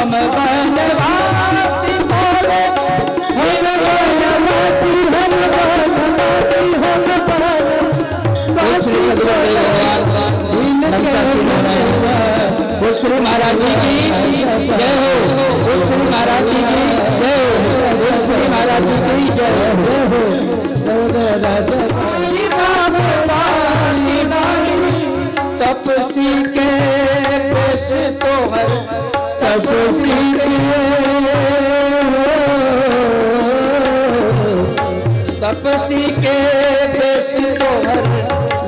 हम वनवासी बोले, हम वनवासी, हम वनवासी, हम वनवासी। श्री सदगुरुदेव भगवान वो श्री महाराज जी की जय हो, वो श्री महाराज जी की जय हो, वो श्री महाराज जी की जय हो। तपसी के पेश तोहर, तपसी के तपसी के पेश तोहर,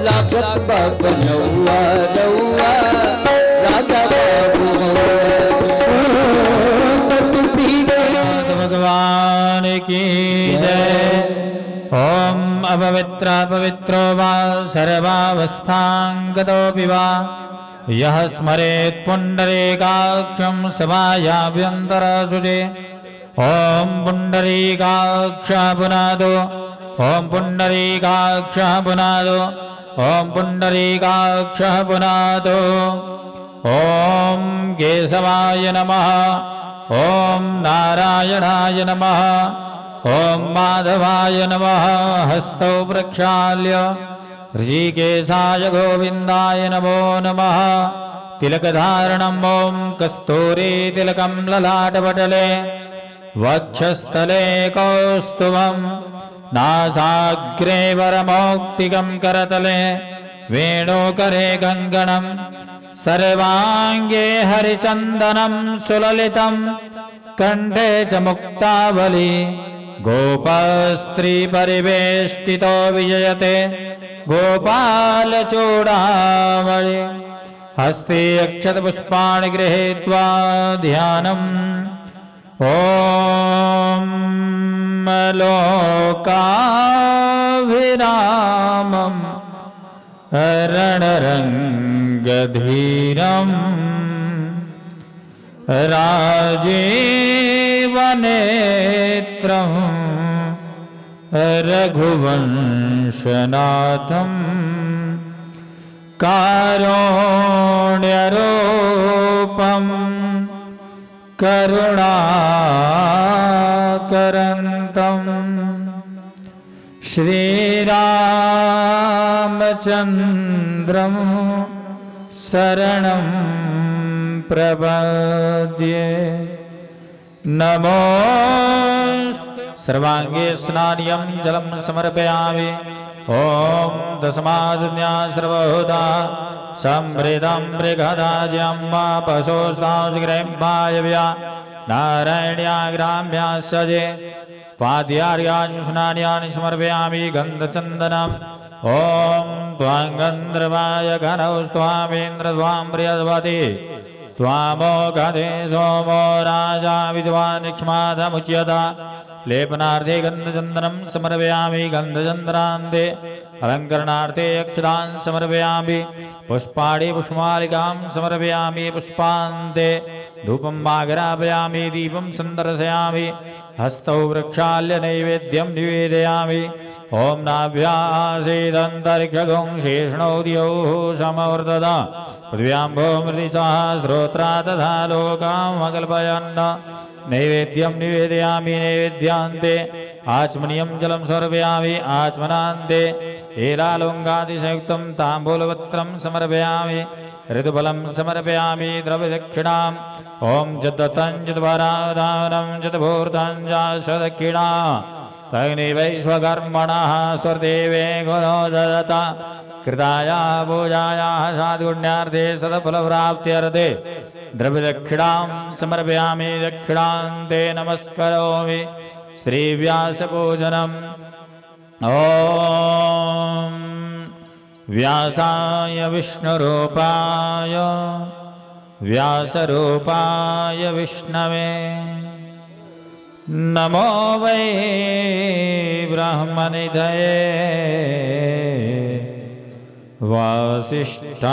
लागत बाबा नौआ नौआ राजा बाबू तपसी के भगवान की जय। ओम अपवित्र पवित्रो वा सर्वावस्थांगतोऽपि वा यः स्मरेत् पुण्डरीकाक्षं समायाभ्यन्तरशुचे। ओम पुण्डरीकाक्षः पुनादो, ओम पुण्डरीकाक्षः पुनादो, ओम पुण्डरीकाक्षः पुनादो। ओम केशवाय नमः, ओम नारायणाय नमः, ओम माधवाय नमः। हस्तौ प्रक्षाल्य ऋषिकेशाय गोविन्दाय नमो नमः। तिलकधारणम् ओम कस्तूरी तिलकं ललाटपटले, वक्षस्थले कौस्तुभं, नासाग्रे वरमौक्तिकं करतले, वेणुकरे कङ्कणं, सर्वाङ्गे हरिचन्दनं सुललितं, कण्ठे च मुक्तावली। गोपस्त्री परिवेष्टितो विजयते गोपालचूडामणि। हस्ते अक्षतपुष्पाणि गृहीत्वा ध्यानम्। ॐ लोकाभिरामं रणरङ्गधीरम्, राजीवनेत्रं रघुवंशनाथं, कारुण्यरूपं करुणाकरन्तं, श्रीरामचन्द्रं शरणं प्रपद्ये। नमो सर्वांगे स्नानियं जलं समर्पयामि। ओम दशमादिन्या सर्वभूता संवृतं मृगधाज्यम्मा पशोस्तांसग्रहम्बायव्या नारायण्याग्राम्या सजे। पाद्यार्याणि स्नान्यानि समर्पयामि गन्धचन्दनम्। ओम त्वाङ्गन्धर्वाय घनौ स्वामेन्द्र स्वां बृहस्पति त्वामोघदे सोमो राजा विद्वान् निक्ष्मादमुच्यत। लेपनार्थे गन्धचन्दनं समर्पयामि गन्धचन्द्रान्ते। अलङ्करणार्थे अक्षतान् समर्पयामि। पुष्पाणि पुष्पमालिकां समर्पयामि पुष्पान्ते। धूपं माघरापयामि दीपं सन्दर्शयामि। हस्तौ प्रक्षाल्य नैवेद्यं निवेदयामि। ओम नाभ्यासीदन्तरिक्षगुं शेषणौ द्यौः समवर्तत। पृथिव्यां भूमृतिसः श्रोत्रा तथा लोकाम् अकल्पयन्। नैवेद्यं निवेदयामि नैवेद्यान्ते। आचमनीयं जलं समर्पयामि आचमनान्ते। एलालुङ्गादिसंयुक्तं ताम्बूलपत्रं समर्पयामि। ऋतुफलं समर्पयामि द्रव्यदक्षिणाम्। ओम जद्दत्तं जद्वरादानं जद्भूर्तं जासदक्षिणा तग्निवैश्वकर्मणः स्वर्देवे गुणो ददत। कृताया पूजाया साधुपुण्यार्थे सदफलप्राप्त्यर्थे द्रव्यदक्षिणां समर्पयामि। दक्षिणान्ते नमस्करोमि। श्रीव्यासपूजनम्। ओम व्यासाय विष्णुरूपाय व्यासरूपाय विष्णवे नमो वै ब्रह्मनिधये वासिष्ठाय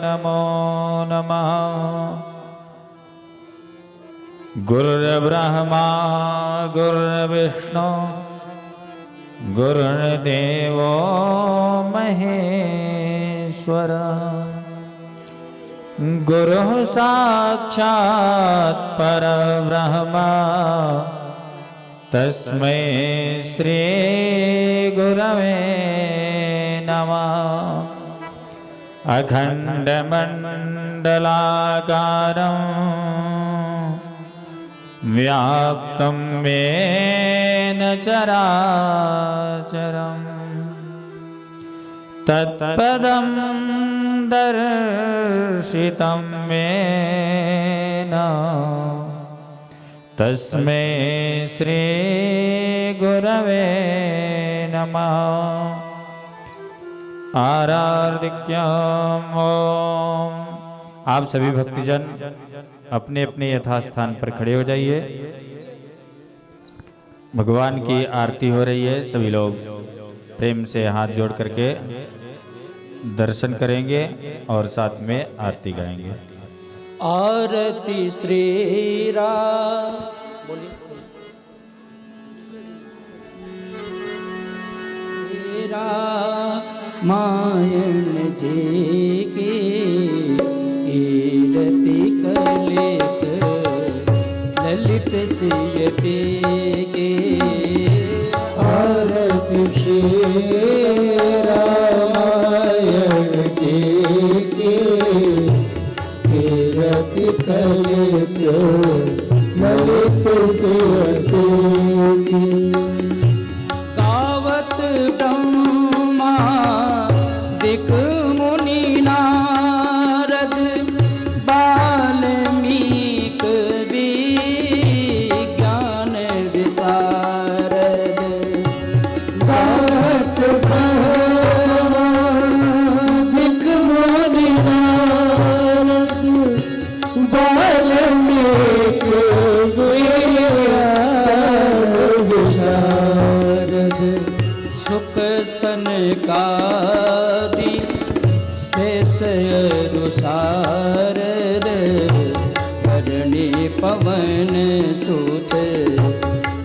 नमो नमः। गुरुर्ब्रह्मा गुरुर्विष्णु गुरुर्देवो महेश्वर। गुरुः साक्षात् परब्रह्म तस्मै श्री गुरवे नमः। अखण्डमण्डलाकारं व्याप्तं येन चराचरम् तत्पदं दर्शितं येन तस्मै श्री गुरवे नमः। आराधिक्यम् ओम। आप सभी भक्तजन अपने अपने यथास्थान पर खड़े हो जाइए। भगवान की आरती हो रही है। सभी लोग प्रेम से हाथ जोड़ करके दर्शन करेंगे और साथ में आरती गाएंगे। आरती श्री राम बोलिए। रामायण जी की कीर्ति कलित ललित सिय के आरती श्री रामायण जी की कीर्ति कलित ललित सिय की। गावत ब्रह्मा दिक मुनि नारद बाल्मीक विज्ञान विशारद। गावत ब्रह्मा दिक मुनि नारद बाल्मीक विज्ञान विशारद। सुख सनकादि शेष अनुसारद करणी पवन सुत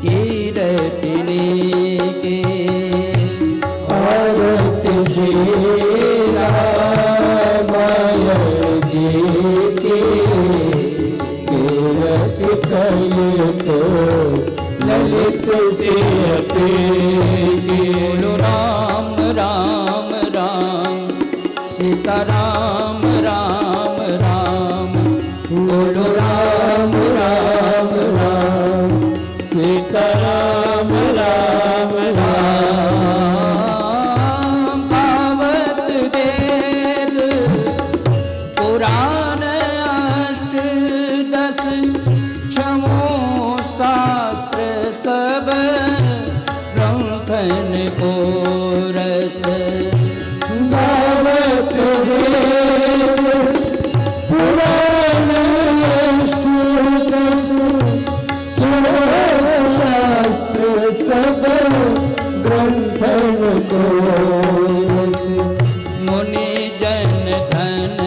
कीरतिने के। आरती श्री रामायण जी की कीर्ति कलित ललित सिय की। बोलो राम राम राम सीताराम राम राम। बोलो राम राम राम सीताराम राम राम। गावत वेद पुराण अष्ट दस छमो शास्त्र सब ग्रंथन को रस। गावत वेद पुराण अष्ट दस छो शास्त्र सब ग्रंथन को। मुनि जन धन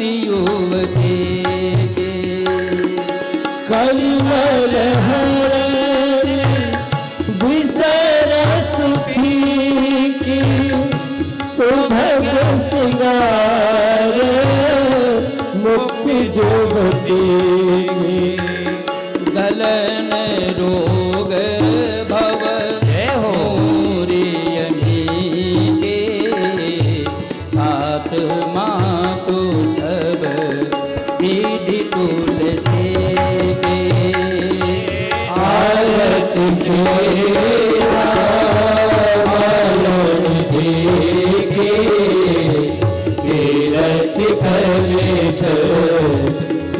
युवती के कलमल हरण विसरस फीकी सुभग सिंगार मुक्ति जुवती की गलन रोग भव होरियनी के आत्मा को सब विधि तुलसी के आरत से मालन जी के तीरथ कलित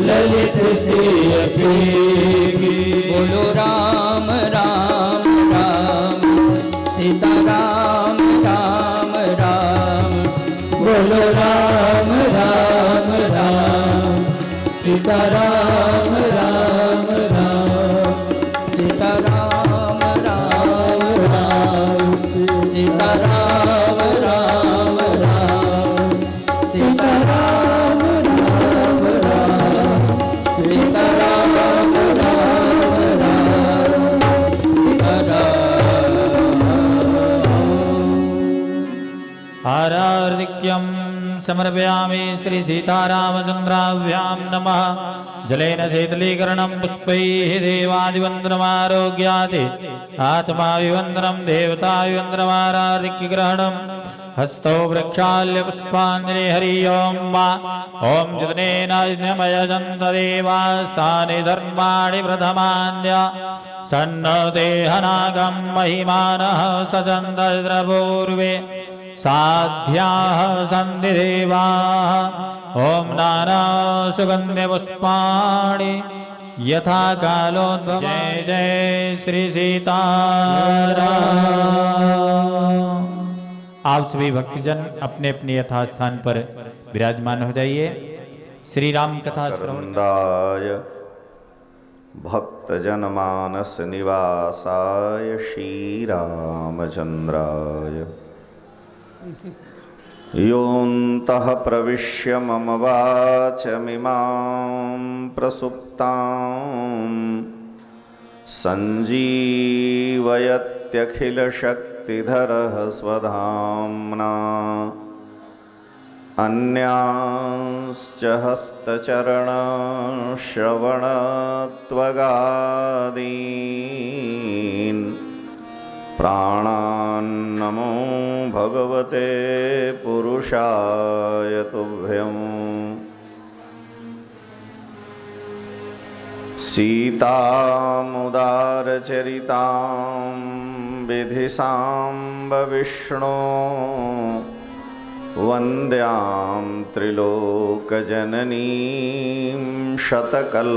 ललित से अपीगी बोलो राम राम राम सीता राम राम राम बोलो राम राम राम सीता राम राम राम सीता राम राम राम सीता राम राम राम सीता राम राम राम सीता राम राम राम सीता आरार्धिक्यं समर्पयामि श्री सीतारामचन्द्राभ्यां नमः। जलेन शीतलीकरणं पुष्पैः देवादिवन्दनमारोग्याति आत्माभिवन्दनं देवताभिवन्दनमारार्धिक्यग्रहणं हस्तो वृक्षाल्य पुष्पाञ्जलि हरि ओं मा ॐ जितनेनायजन्त देवास्तानि धर्माणि प्रथमान्य सन्न देहनागं महिमानः सचन्दपूर्वे साध्याः सन्ति देवाः ॐ नाना सुगन्ध्यपुष्पाणि यथा कालोद्भवम्। जय जय श्री सीताराम। आप सभी भक्तजन अपने अपने यथास्थान पर विराजमान हो जाइए। श्री राम कथा श्रवण भक्तजनमानस निवासाय श्रीरामचन्द्राय योऽन्तः प्रविश्य मम वाचमिमां प्रसुप्तां सञ्जीवयत्यखिलशक्तिधरः स्वधाम्ना अन्यांश्च हस्तचरणश्रवणत्वगादीन् प्राणान्नमो भगवते पुरुषाय तुभ्यं। सीतामुदारचरितां विधिसाम्ब विष्णो वन्द्यां त्रिलोकजननीं शतकल्पवल्लीम्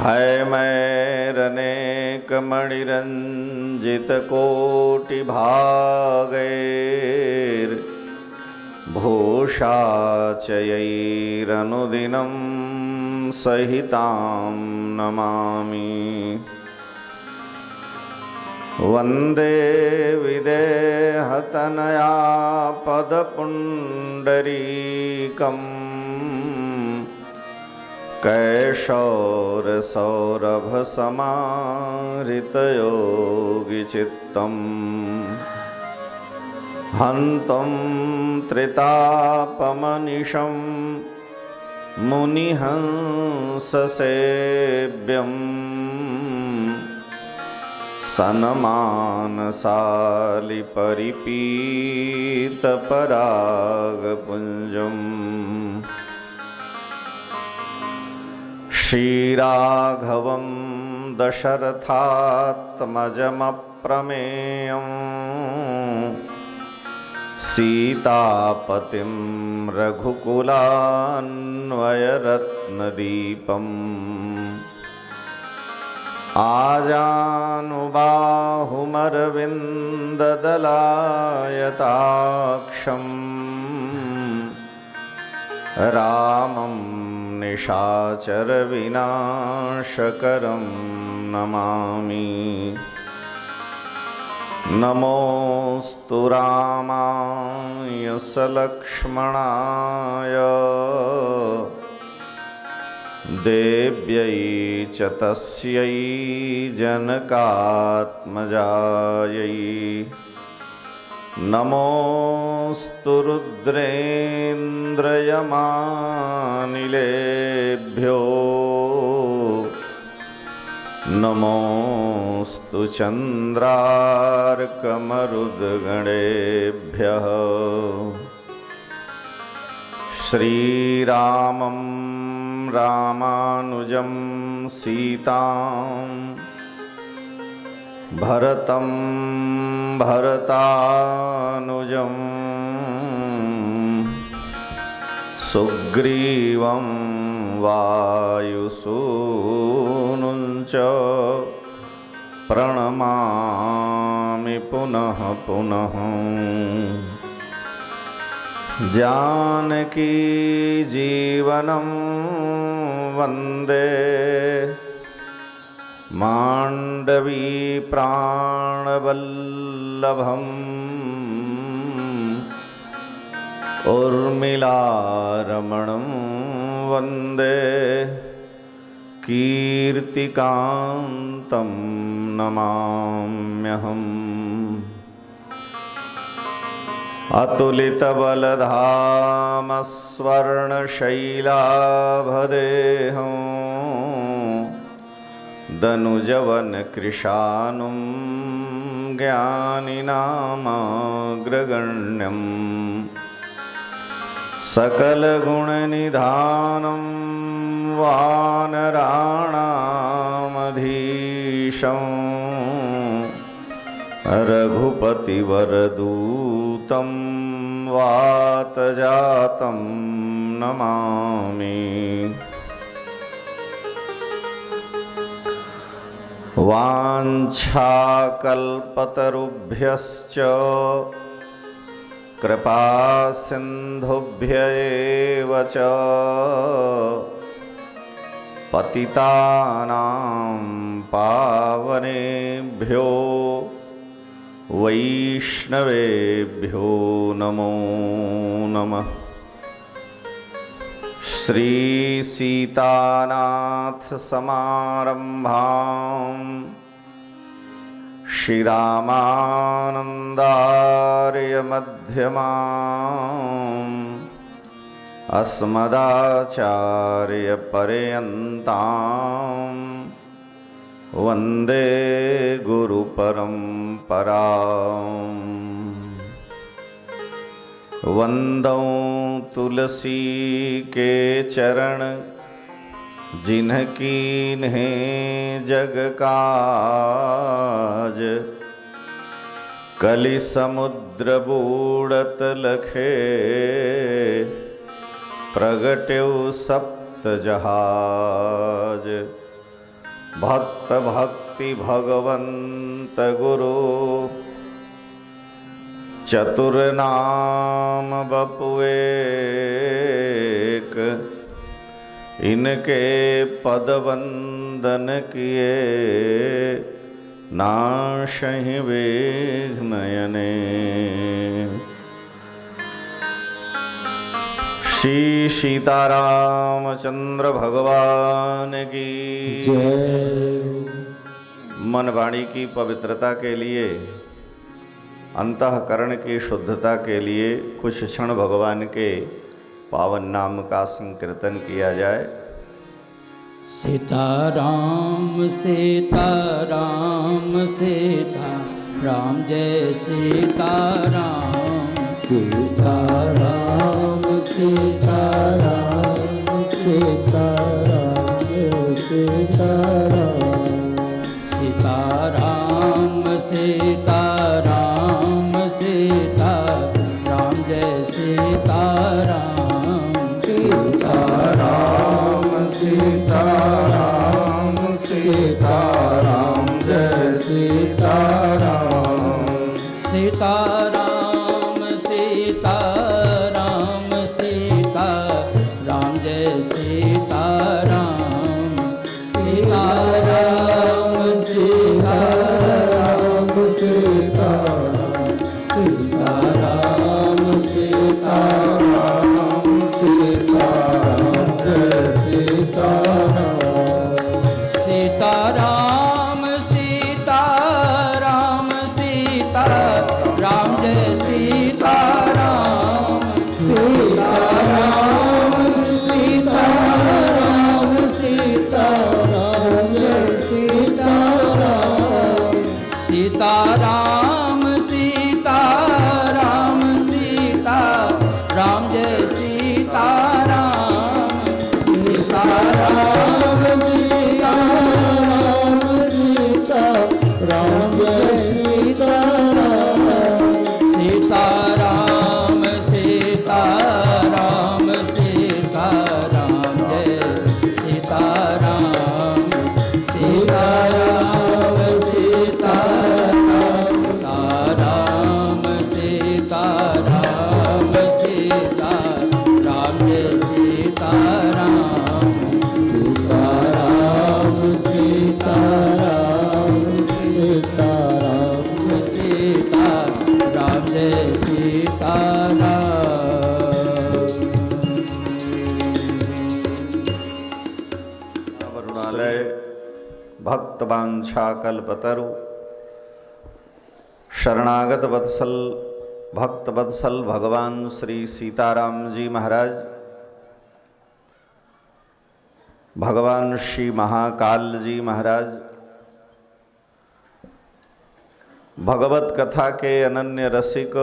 हैमैरनेकमणिरञ्जितकोटिभागैर्भूषाचयैरनुदिनं सहितां नमामि। वन्दे विदेहतनया पदपुण्डरीकम् कैशोरसौरभसमाहृतयोगिचित्तम् हन्तं त्रितापमनिशं मुनिहंससेव्यं सनमानसालिपरिपीतपरागपुञ्जम् श्रीराघवं दशरथात्मजमप्रमेयम् सीतापतिं रघुकुलान्वयरत्नदीपम् आजानुबाहुमरविन्ददलायताक्षम् रामं निशाचरविनाशकरं नमामि। नमोऽस्तु रामाय सलक्ष्मणाय देव्यै च तस्यै जनकात्मजायै नमोऽस्तु रुद्रेन्द्रयमानिलेभ्यो नमोऽस्तु चन्द्रार्कमरुद्गणेभ्यः श्रीरामं रामानुजं सीतां भरतं भरतानुजं सुग्रीवं वायुसूनुं च प्रणमामि पुनः पुनः। जानकी जीवनं वन्दे माण्डवी प्राणवल्लभम् उर्मिलारमणं वन्दे कीर्तिकान्तं नमाम्यहम्। अतुलितबलधामस्वर्णशैलाभदेहं दनुजवनकृशानुं ज्ञानिनामाग्रगण्यम् सकलगुणनिधानं वानराणामधीशं रघुपतिवरदूतं वातजातं नमामि। वाञ्छाकल्पतरुभ्यश्च कृपासिन्धुभ्य एव च पतितानां पावनेभ्यो वैष्णवेभ्यो नमो नमः। श्रीसीतानाथसमारम्भां श्रीरामानन्दार्यमध्यमाम् अस्मदाचार्यपर्यन्तां वन्दे गुरुपरम्पराम्। वन्दौ तुलसी के चरण जिनकीन्हें जग काज कलि समुद्र बूढ़त लखे प्रगट्यो सप्त जहाज। भक्त भक्ति भगवंत गुरु चतुर नाम बपुएक इनके पद वंदन किए नाशहि विघ्नयने। श्री सीतारामचंद्र भगवान की जय। मन वाणी की पवित्रता के लिए, अंतःकरण की शुद्धता के लिए कुछ क्षण भगवान के पावन नाम का संकीर्तन किया जाए। सीताराम सीताराम सीताराम जय सीताराम। सीताराम सीताराम सीताराम जय सीताराम। सीताराम सीताराम सीताराम जय सीताराम। सीताराम सीताराम सीताराम जय सीताराम। सीताराम सीताराम सीताराम जय सीताराम। सीताराम सीताराम सीताराम भक्तवांछाकल्पतरु शरणागत वत्सल भक्त वत्सल भगवान श्री सीताराम जी महाराज, भगवान श्री महाकाल जी महाराज, भगवत कथा के अनन्य रसिक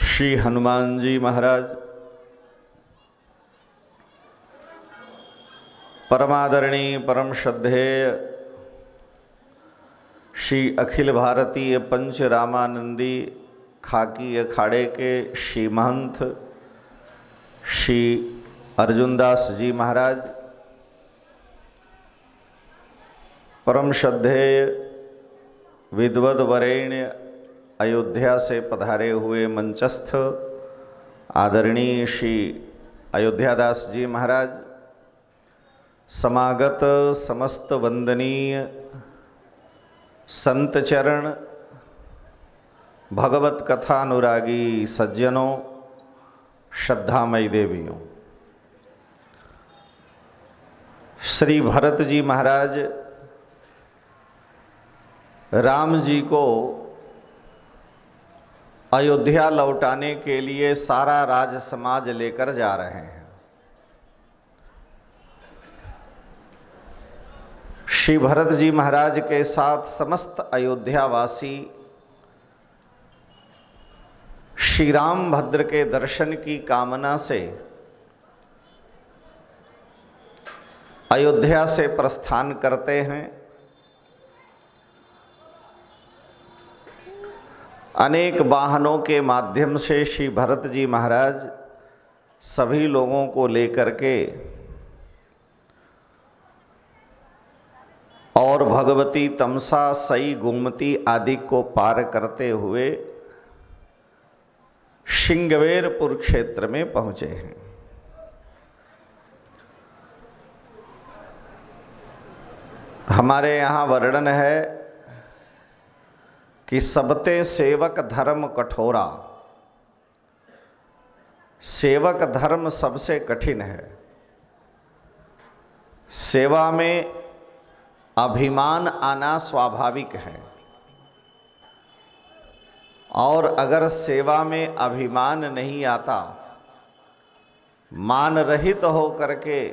श्री हनुमान जी महाराज, परमादरणीय परम श्रद्धेय श्री अखिल भारतीय पंच रामानंदी खाकी अखाड़े के श्री महंत श्री अर्जुनदास जी महाराज, परम श्रद्धेय विद्वद वरेण्य अयोध्या से पधारे हुए मंचस्थ आदरणीय श्री अयोध्यादास जी महाराज, समागत समस्त वंदनीय संत चरण, भगवत कथा अनुरागी सज्जनों, श्रद्धामयी देवियों, श्री भरत जी महाराज राम जी को अयोध्या लौटाने के लिए सारा राज समाज लेकर जा रहे हैं। श्री भरत जी महाराज के साथ समस्त अयोध्यावासी श्री राम भद्र के दर्शन की कामना से अयोध्या से प्रस्थान करते हैं। अनेक वाहनों के माध्यम से श्री भरत जी महाराज सभी लोगों को लेकर के और भगवती तमसा, सई, गोमती आदि को पार करते हुए श्रृंगवेरपुर क्षेत्र में पहुंचे हैं। हमारे यहाँ वर्णन है कि सबते सेवक धर्म कठोरा, सेवक धर्म सबसे कठिन है। सेवा में अभिमान आना स्वाभाविक है, और अगर सेवा में अभिमान नहीं आता, मान रहित हो करके,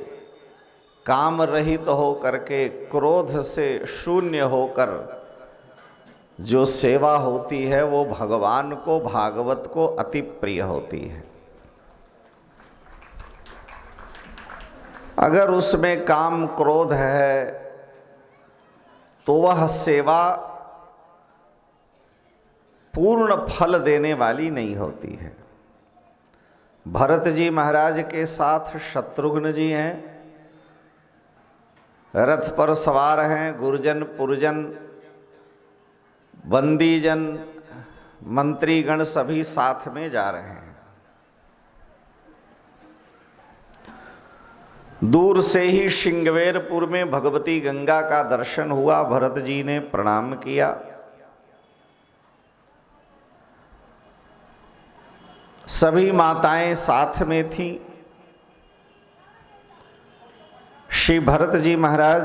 काम रहित हो करके, क्रोध से शून्य होकर जो सेवा होती है वो भगवान को, भागवत को अति प्रिय होती है। अगर उसमें काम क्रोध है तो वह सेवा पूर्ण फल देने वाली नहीं होती है। भरत जी महाराज के साथ शत्रुघ्न जी हैं, रथ पर सवार हैं, गुरजन पुरजन बंदीजन मंत्रीगण सभी साथ में जा रहे हैं। दूर से ही श्रृंगवेरपुर में भगवती गंगा का दर्शन हुआ। भरत जी ने प्रणाम किया। सभी माताएं साथ में थीं। श्री भरत जी महाराज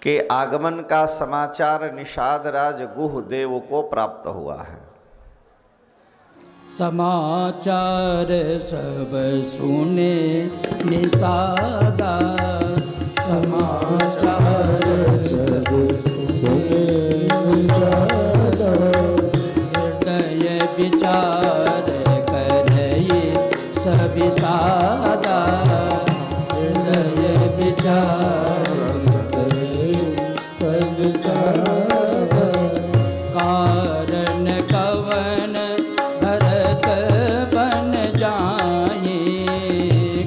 के आगमन का समाचार निषाद राज गुहदेव को प्राप्त हुआ है। समाचार सब सुने निषादा, समाचार सब सुने निषादा, हृदय विचार करे सब सादा, हृदय विचार करे सब सादा, कारण कवन भरत बन जाए,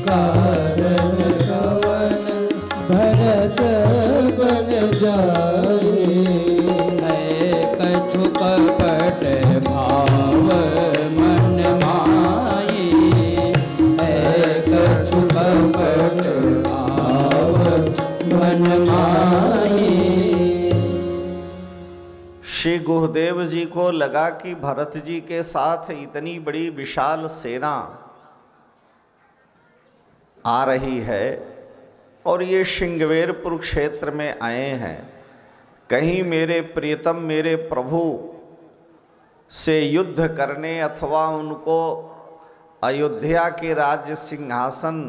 कारण कवन भरत बन जाए, कछु कपट भाव मन माए, कछु कपट भाव मन माए। श्री गुहदेव जी को लगा कि भरत जी के साथ इतनी बड़ी विशाल सेना आ रही है, और ये श्रृंगवेरपुर क्षेत्र में आए हैं, कहीं मेरे प्रियतम मेरे प्रभु से युद्ध करने अथवा उनको अयोध्या के राज्य सिंहासन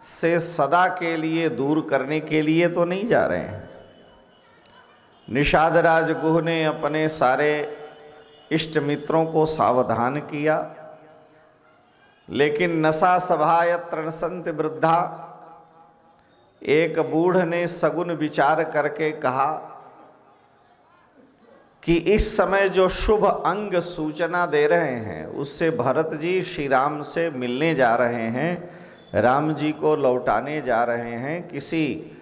से सदा के लिए दूर करने के लिए तो नहीं जा रहे हैं। निषाद राज गुह ने अपने सारे इष्ट मित्रों को सावधान किया, लेकिन नशा सभायत्र संत वृद्धा, एक बूढ़ ने सगुन विचार करके कहा कि इस समय जो शुभ अंग सूचना दे रहे हैं उससे भरत जी श्री राम से मिलने जा रहे हैं, राम जी को लौटाने जा रहे हैं, किसी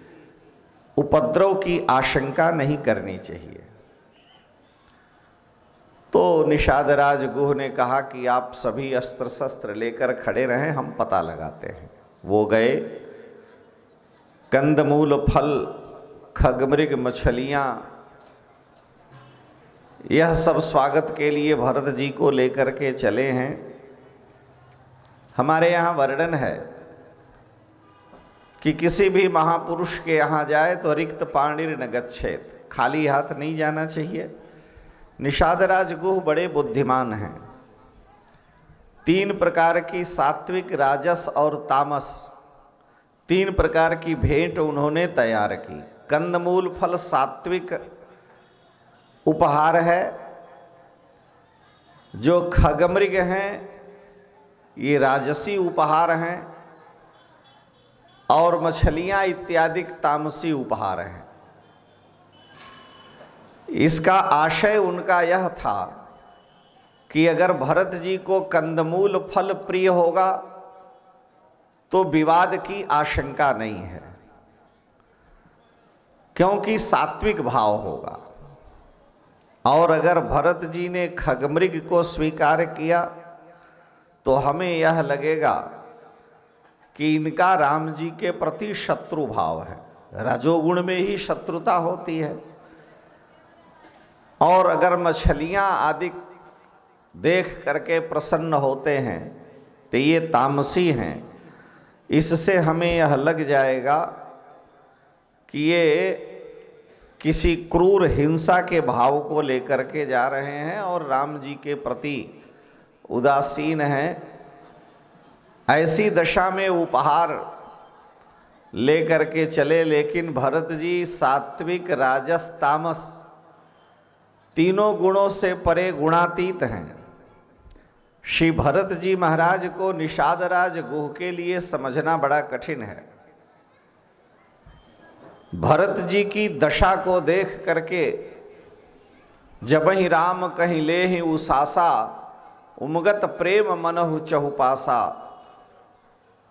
उपद्रव की आशंका नहीं करनी चाहिए। तो निषाद राज गुह ने कहा कि आप सभी अस्त्र शस्त्र लेकर खड़े रहें, हम पता लगाते हैं। वो गए, कंदमूल फल खगमृग मछलियाँ यह सब स्वागत के लिए भरत जी को लेकर के चले हैं। हमारे यहाँ वर्णन है कि किसी भी महापुरुष के यहाँ जाए तो रिक्त पाणिर न गच्छेत, खाली हाथ नहीं जाना चाहिए। निषाद राज गुह बड़े बुद्धिमान हैं। 3 प्रकार की सात्विक, राजस और तामस 3 प्रकार की भेंट उन्होंने तैयार की। कंदमूल फल सात्विक उपहार है, जो खगमृग हैं ये राजसी उपहार हैं, और मछलियां इत्यादि तामसी उपहार हैं। इसका आशय उनका यह था कि अगर भरत जी को कंदमूल फल प्रिय होगा तो विवाद की आशंका नहीं है, क्योंकि सात्विक भाव होगा। और अगर भरत जी ने खगमृग को स्वीकार किया तो हमें यह लगेगा कि इनका राम जी के प्रति शत्रु भाव है। रजोगुण में ही शत्रुता होती है। और अगर मछलियां आदि देख करके प्रसन्न होते हैं तो ये तामसी हैं। इससे हमें यह लग जाएगा कि ये किसी क्रूर हिंसा के भाव को लेकर के जा रहे हैं और राम जी के प्रति उदासीन हैं। ऐसी दशा में उपहार लेकर के चले, लेकिन भरत जी सात्विक, राजस, तामस तीनों गुणों से परे गुणातीत हैं। श्री भरत जी महाराज को निषाद राज गुह के लिए समझना बड़ा कठिन है। भरत जी की दशा को देख करके जब ही राम कहीं ले ही उसासा, उमगत प्रेम मनहु चहुपासा।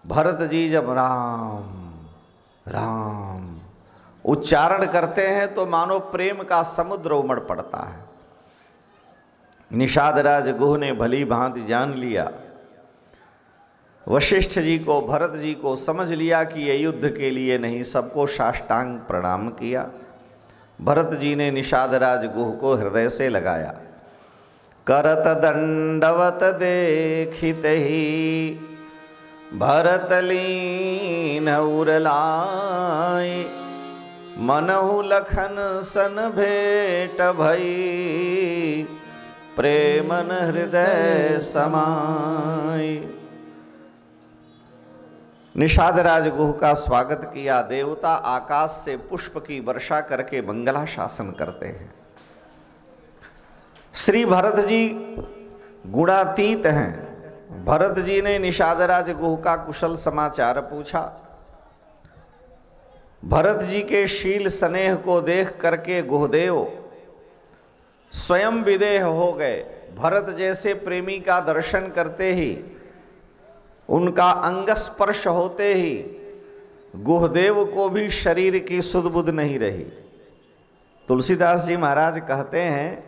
भरत जी जब राम राम उच्चारण करते हैं तो मानो प्रेम का समुद्र उमड़ पड़ता है। निषाद राज गुह ने भली भांति जान लिया, वशिष्ठ जी को, भरत जी को समझ लिया कि ये युद्ध के लिए नहीं, सबको साष्टांग प्रणाम किया। भरत जी ने निषाद राज गुह को हृदय से लगाया। करत दंडवत देखित ही भरत लीन उरलाय, मनहु लखन सन भेट भई, प्रेमन हृदय समाय। निषाद राज गुह का स्वागत किया। देवता आकाश से पुष्प की वर्षा करके मंगलाशासन करते हैं। श्री भरत जी गुणातीत हैं। भरत जी ने निषाद राज गुह का कुशल समाचार पूछा। भरत जी के शील स्नेह को देख करके गुहदेव स्वयं विदेह हो गए। भरत जैसे प्रेमी का दर्शन करते ही, उनका अंग स्पर्श होते ही गुहदेव को भी शरीर की सुध बुध नहीं रही। तुलसीदास जी महाराज कहते हैं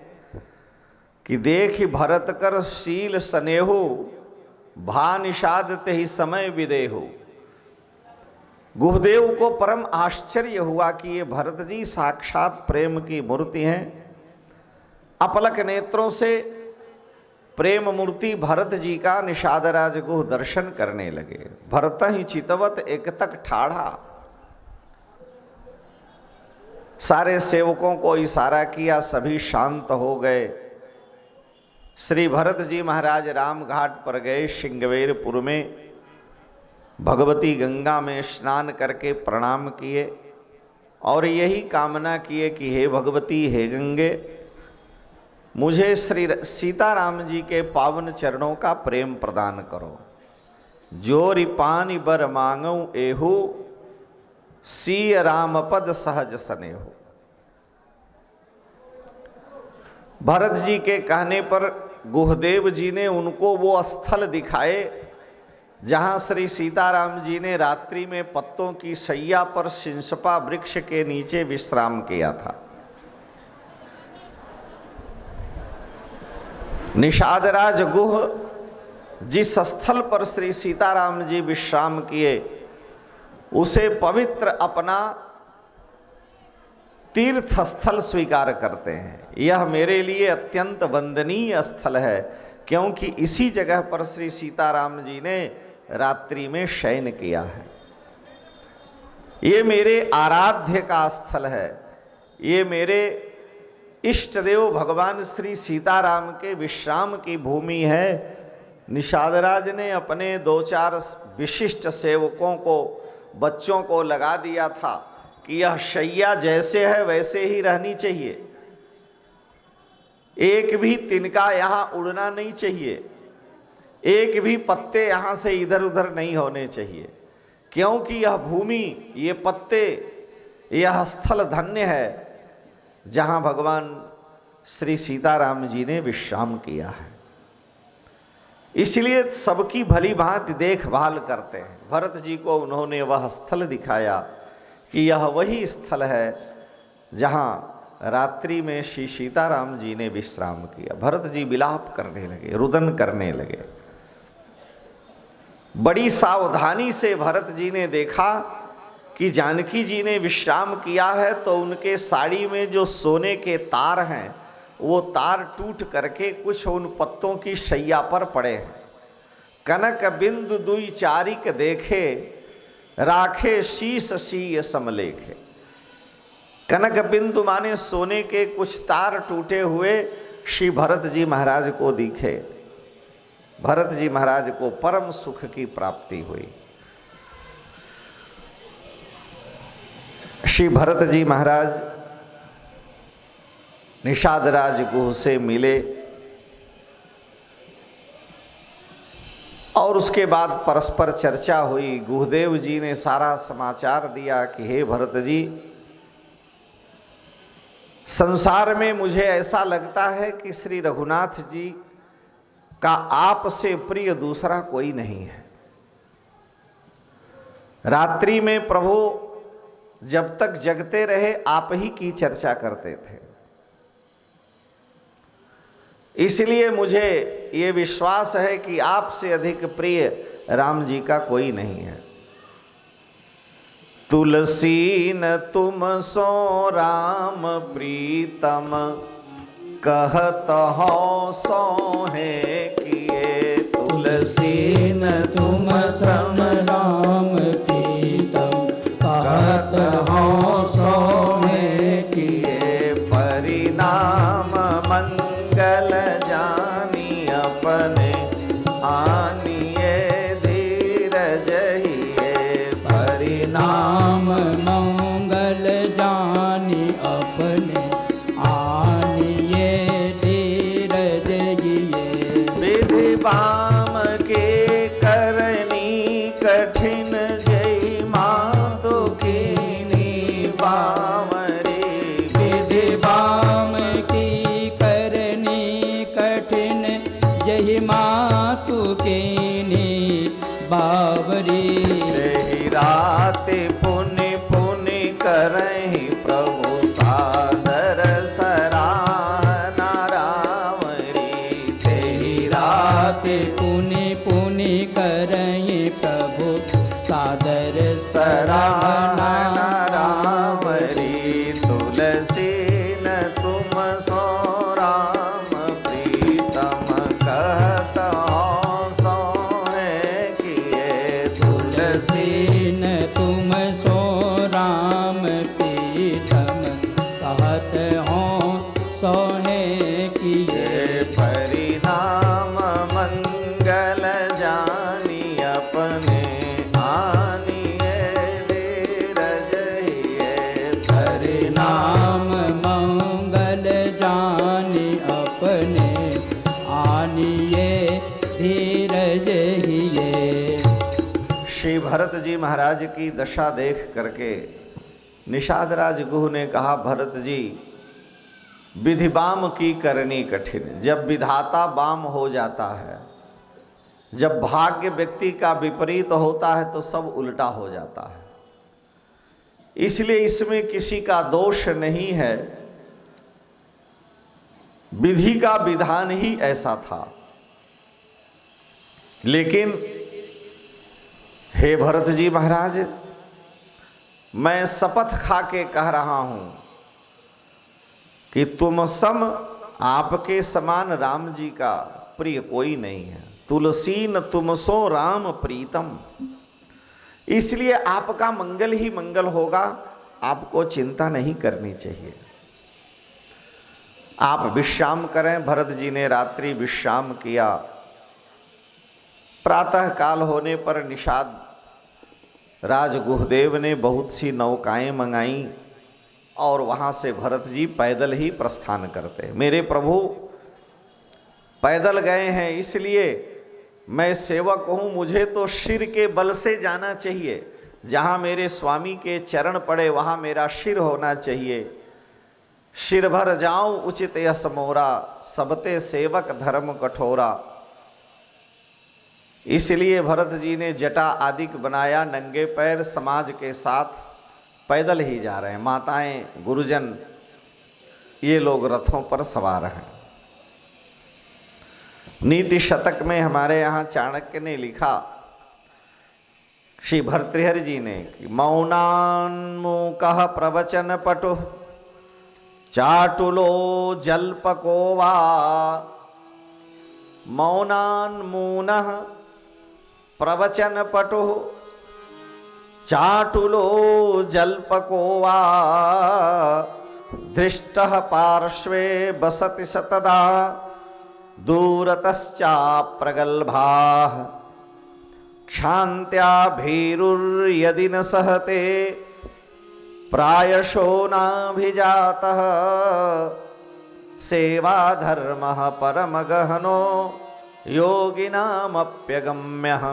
कि देख भरत कर शील स्नेहु, भा निषाद ते ही समय विदेहु। गुहदेव को परम आश्चर्य हुआ कि ये भरत जी साक्षात प्रेम की मूर्ति हैं। अपलक नेत्रों से प्रेम मूर्ति भरत जी का निषाद राज गुह दर्शन करने लगे। भरत ही चितवत एक तक ठाढ़ा, सारे सेवकों को इशारा किया, सभी शांत हो गए। श्री भरत जी महाराज राम घाट पर गए, श्रृंगवेरपुर में भगवती गंगा में स्नान करके प्रणाम किए और यही कामना किए कि हे भगवती, हे गंगे, मुझे श्री सीताराम जी के पावन चरणों का प्रेम प्रदान करो। जो रिपानी बर मांगू एहू, सीय राम पद सहज स्नेहु। भरत जी के कहने पर गुहदेव जी ने उनको वो स्थल दिखाए जहां श्री सीताराम जी ने रात्रि में पत्तों की शैया पर शिंशपा वृक्ष के नीचे विश्राम किया था। निषादराज गुह जिस स्थल पर श्री सीताराम जी विश्राम किए उसे पवित्र अपना तीर्थ स्थल स्वीकार करते हैं। यह मेरे लिए अत्यंत वंदनीय स्थल है, क्योंकि इसी जगह पर श्री सीताराम जी ने रात्रि में शयन किया है। ये मेरे आराध्य का स्थल है, ये मेरे इष्ट देव भगवान श्री सीताराम के विश्राम की भूमि है। निषादराज ने अपने 2-4 विशिष्ट सेवकों को, बच्चों को लगा दिया था कि यह शैया जैसे है वैसे ही रहनी चाहिए, एक भी तिनका यहाँ उड़ना नहीं चाहिए, एक भी पत्ते यहाँ से इधर उधर नहीं होने चाहिए, क्योंकि यह भूमि, ये पत्ते, यह स्थल धन्य है जहाँ भगवान श्री सीताराम जी ने विश्राम किया है। इसलिए सबकी भली भांति देखभाल करते हैं। भरत जी को उन्होंने वह स्थल दिखाया कि यह वही स्थल है जहाँ रात्रि में श्री सीताराम जी ने विश्राम किया। भरत जी विलाप करने लगे, रुदन करने लगे। बड़ी सावधानी से भरत जी ने देखा कि जानकी जी ने विश्राम किया है, तो उनके साड़ी में जो सोने के तार हैं वो तार टूट करके कुछ उन पत्तों की शैया पर पड़े हैं। कनक बिंदु दुई चारिक देखे, राखे शीश शीय समलेखे। कनक बिंदु माने सोने के कुछ तार टूटे हुए श्री भरत जी महाराज को दिखे। भरत जी महाराज को परम सुख की प्राप्ति हुई। श्री भरत जी महाराज निषादराज गुह से मिले और उसके बाद परस्पर चर्चा हुई। गुहदेव जी ने सारा समाचार दिया कि हे भरत जी, संसार में मुझे ऐसा लगता है कि श्री रघुनाथ जी का आपसे प्रिय दूसरा कोई नहीं है। रात्रि में प्रभु जब तक जगते रहे आप ही की चर्चा करते थे, इसलिए मुझे ये विश्वास है कि आपसे अधिक प्रिय राम जी का कोई नहीं है। तुलसी न तुम सो राम प्रीतम, कहत हो सो है किए। तुलसी न तुम सम राम प्रीतम, कहत हो सो है किए। परिणाम मंगल जानी अपने, आनिए धीरज हिए। परिणाम मंगल जानी अपने, आनिए धीरज हिए। विधि बाम के करनी कठिन, जय मातु कीनी बावरी। विधि बाम की करनी कठिन, जय मातु कीनी बावरी। रही रात पुनि पुनि करहि प्रभु सादर सराहना रावरी। तेहि रात पुनि पुनि करहि प्रभु सादर सराहना रावरी। तुलसी न तुम सो राम प्रीतम, कहत हो सो है किए। तुलसी न तुम सो राम प्रीतम, भरत जी महाराज की दशा देख करके निषाद राज गुह ने कहा, भरत जी विधि बाम की करनी कठिन। जब विधाता बाम हो जाता है, जब भाग्य व्यक्ति का विपरीत होता है तो सब उल्टा हो जाता है। इसलिए इसमें किसी का दोष नहीं है, विधि का विधान ही ऐसा था। लेकिन हे भरत जी महाराज, मैं शपथ खा के कह रहा हूं कि तुम सम आपके समान राम जी का प्रिय कोई नहीं है। तुलसी न तुम सो राम प्रीतम। इसलिए आपका मंगल ही मंगल होगा, आपको चिंता नहीं करनी चाहिए। आप विश्राम करें। भरत जी ने रात्रि विश्राम किया। प्रातः काल होने पर निषाद राज गुहदेव ने बहुत सी नौकाएं मंगाई और वहां से भरत जी पैदल ही प्रस्थान करते। मेरे प्रभु पैदल गए हैं, इसलिए मैं सेवक हूं, मुझे तो सिर के बल से जाना चाहिए। जहां मेरे स्वामी के चरण पड़े वहां मेरा सिर होना चाहिए। सिर भर जाऊं उचित यस मोरा, सबते सेवक धर्म कठोरा। इसलिए भरत जी ने जटा आदिक बनाया, नंगे पैर समाज के साथ पैदल ही जा रहे हैं। माताएं, गुरुजन, ये लोग रथों पर सवार हैं। नीति शतक में हमारे यहाँ चाणक्य ने लिखा, श्री भर्तृहरि जी ने, मौनान्मुखः प्रवचन पटु चाटुलो जल्पको वा। मौनान्मुनः प्रवचन पटु चाटुलो जल्पको वा। दृष्टः पार्श्वे बसति सतदा दूरतश्चा प्रगल्भाः। क्षान्त्या भीरुर्यदि न सहते प्रायशो नाभिजातः। सेवा धर्मः परम गहनो योगिनामप्यगम्यः।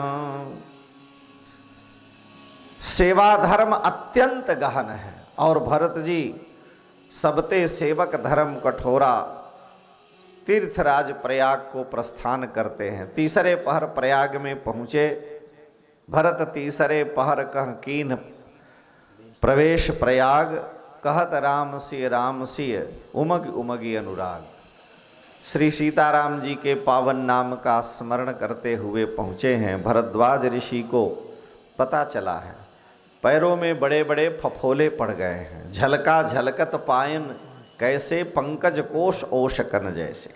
सेवा धर्म अत्यंत गहन है और भरत जी सबते सेवक धर्म कठोरा तीर्थराज प्रयाग को प्रस्थान करते हैं। तीसरे पहर प्रयाग में पहुँचे। भरत तीसरे पहर कह कीन प्रवेश प्रयाग। कहत राम सिय उमग उमगी अनुराग। श्री सीताराम जी के पावन नाम का स्मरण करते हुए पहुँचे हैं। भरद्वाज ऋषि को पता चला है, पैरों में बड़े बड़े फफोले पड़ गए हैं। झलका झलकत पायन कैसे पंकज कोश ओशकन जैसे।